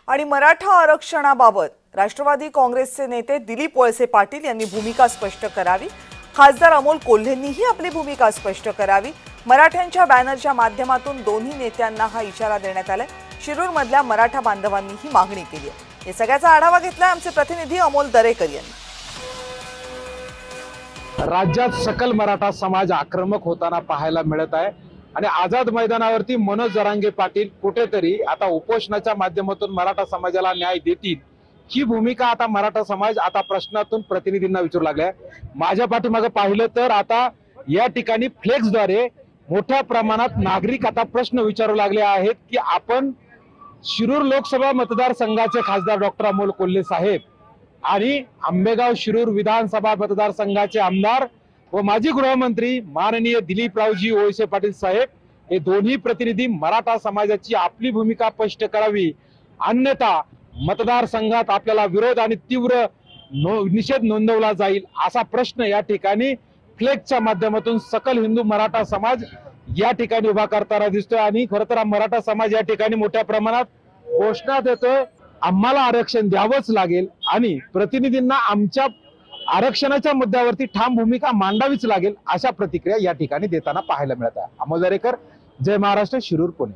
आणि मराठा आरक्षणाबाबत राष्ट्रवादी काँग्रेसचे नेते दिलीप वळसे पाटील यांनी भूमिका स्पष्ट करावी। खासदार अमोल कोल्हेंनीही आपली भूमिका स्पष्ट करावी। मराठ्यांच्या बॅनरच्या माध्यमातून दोन्ही नेत्यांना हा इशारा देण्यात आलाय। शिरूरमधल्या मराठा बांधवांनी ही मागणी केली आहे। या सगळ्याचा आढावा घेतलाय आमचे प्रतिनिधी अमोल दरेकर यांनी। राज्यात सकल मराठा समाज आक्रमक होताना पाहायला मिळत आहे आणि आझाद मैदानावरती मनोज जरांगे पाटील कुठेतरी आता उपोषणाच्या माध्यमातून मराठा समाजाला न्याय देतील ही भूमिका आता मराठा समाज आता प्रश्नातून प्रतिनिधींना विचारू लागलाय। माझ्या पाठीमागे पाहिलं तर आता या ठिकाणी फ्लेक्सद्वारे मोठ्या प्रमाणात नागरिक आता प्रश्न विचारू लागले आहेत की आपण शिरूर लोकसभा मतदारसंघाचे खासदार डॉक्टर अमोल कोल्हे साहेब आणि आंबेगाव शिरूर विधानसभा मतदारसंघाचे आमदार व माजी गृहमंत्री माननीय दिलीपरावजी वळसे पाटील साहेब हे दोन्ही प्रतिनिधी मराठा समाजाची आपली भूमिका स्पष्ट करावी, अन्यथा मतदारसंघात आपल्याला विरोध आणि तीव्र निषेध नोंदवला जाईल असा प्रश्न या ठिकाणी फ्लेक्सच्या माध्यमातून सकल हिंदू मराठा समाज या ठिकाणी उभा करताना दिसतोय। आणि खरं तर मराठा समाज या ठिकाणी मोठ्या प्रमाणात घोषणा देतोय, आम्हाला आरक्षण द्यावंच लागेल आणि प्रतिनिधींना आमच्या आरक्षणाच्या मुद्द्यावरती ठाम भूमिका मांडावीच लागेल अशा प्रतिक्रिया या ठिकाणी देताना पाहायला मिळत आहे। अमोल दरेकर, जय महाराष्ट्र, शिरूर, पुणे।